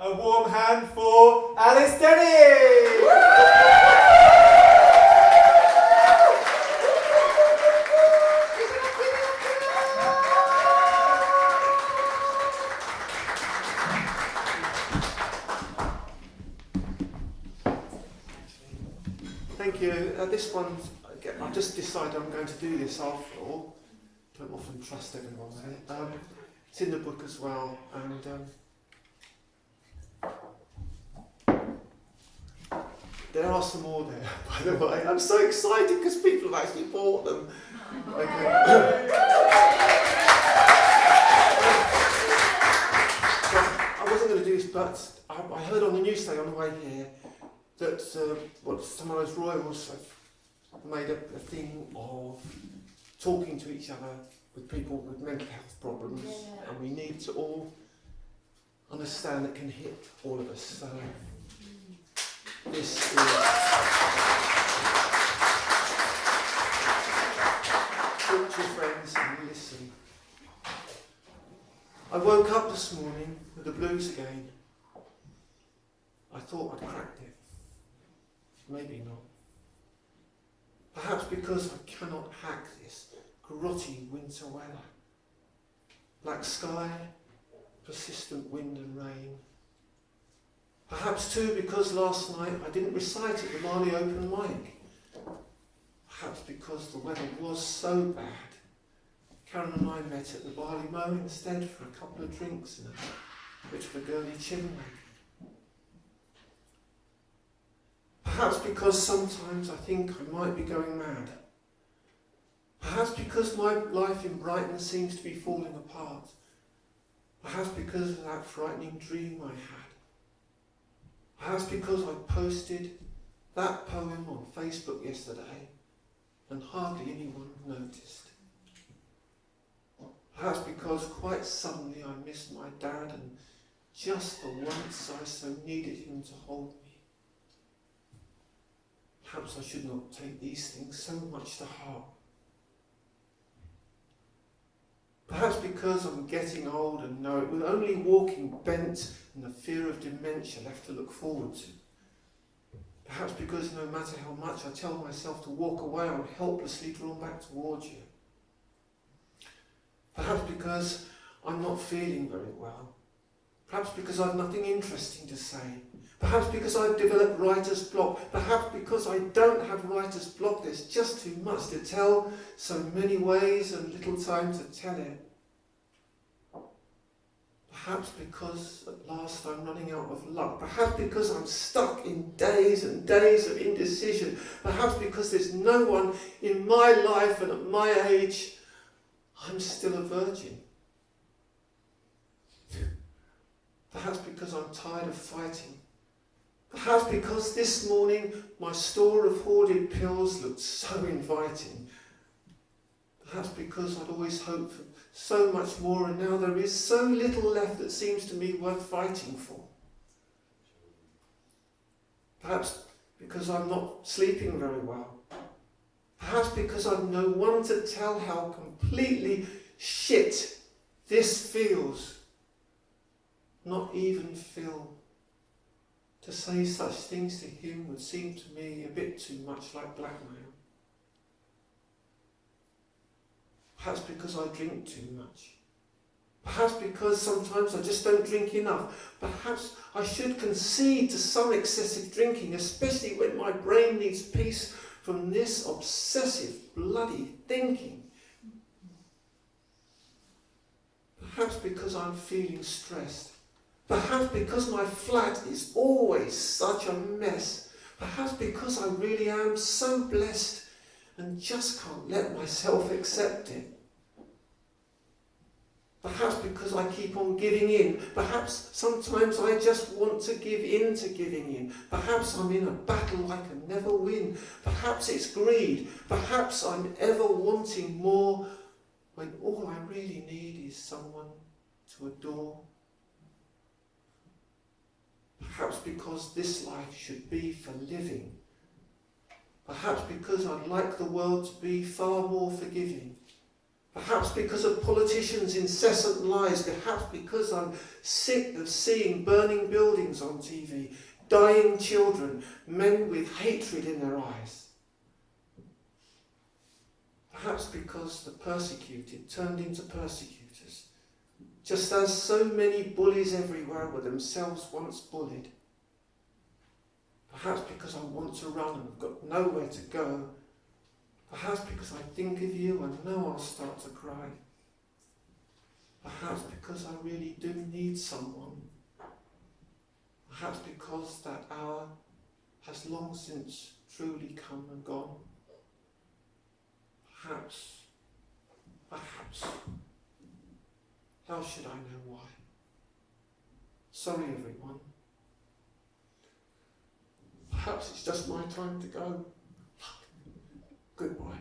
A warm hand for Denny! Thank you. This one's, I've just decided I'm going to do this after all. Don't often trust everyone there. It's in the book as well, and there are some more there, by the way. I'm so excited because people have actually bought them. Okay. I wasn't going to do this, but I heard on the news today on the way here that some of those royals have made a thing of talking to each other with people with mental health problems, and we need to all understand that can hit all of us. So this is talk to your friends and listen. I woke up this morning with the blues again. I thought I'd cracked it. Maybe not. Perhaps because I cannot hack this grotty winter weather. Black sky, persistent wind and rain. Perhaps too because last night I didn't recite at the Marley open mic. Perhaps because the weather was so bad. Karen and I met at the Barley Mow instead for a couple of drinks and a bit of a girly chinwag. Perhaps because sometimes I think I might be going mad. Perhaps because my life in Brighton seems to be falling apart. Perhaps because of that frightening dream I had. Perhaps because I posted that poem on Facebook yesterday and hardly anyone noticed. Perhaps because quite suddenly I missed my dad and just for once I so needed him to hold me. Perhaps I should not take these things so much to heart. Perhaps because I'm getting old and know it, with only walking bent and the fear of dementia left to look forward to. Perhaps because no matter how much I tell myself to walk away, I'm helplessly drawn back towards you. Perhaps because I'm not feeling very well. Perhaps because I've nothing interesting to say. Perhaps because I've developed writer's block. Perhaps because I don't have writer's block. There's just too much to tell, so many ways and little time to tell it. Perhaps because at last I'm running out of luck. Perhaps because I'm stuck in days and days of indecision. Perhaps because there's no one in my life, and at my age, I'm still a virgin. Perhaps because I'm tired of fighting. Perhaps because this morning my store of hoarded pills looked so inviting. Perhaps because I'd always hoped for so much more and now there is so little left that seems to me worth fighting for. Perhaps because I'm not sleeping very well. Perhaps because I've no one to tell how completely shit this feels. Not even Phil. To say such things to him would seem to me a bit too much like blackmail. Perhaps because I drink too much. Perhaps because sometimes I just don't drink enough. Perhaps I should concede to some excessive drinking, especially when my brain needs peace from this obsessive bloody thinking. Perhaps because I'm feeling stressed. Perhaps because my flat is always such a mess. Perhaps because I really am so blessed and just can't let myself accept it. Perhaps because I keep on giving in. Perhaps sometimes I just want to give in to giving in. Perhaps I'm in a battle I can never win. Perhaps it's greed. Perhaps I'm ever wanting more when all I really need is someone to adore. Perhaps because this life should be for living. Perhaps because I'd like the world to be far more forgiving. Perhaps because of politicians' incessant lies. Perhaps because I'm sick of seeing burning buildings on TV, dying children, men with hatred in their eyes. Perhaps because the persecuted turned into persecutors, just as so many bullies everywhere were themselves once bullied. Perhaps because I want to run and have got nowhere to go. Perhaps because I think of you and know I'll start to cry. Perhaps because I really do need someone. Perhaps because that hour has long since truly come and gone. Perhaps. How should I know why? Sorry, everyone. Perhaps it's just my time to go. Goodbye.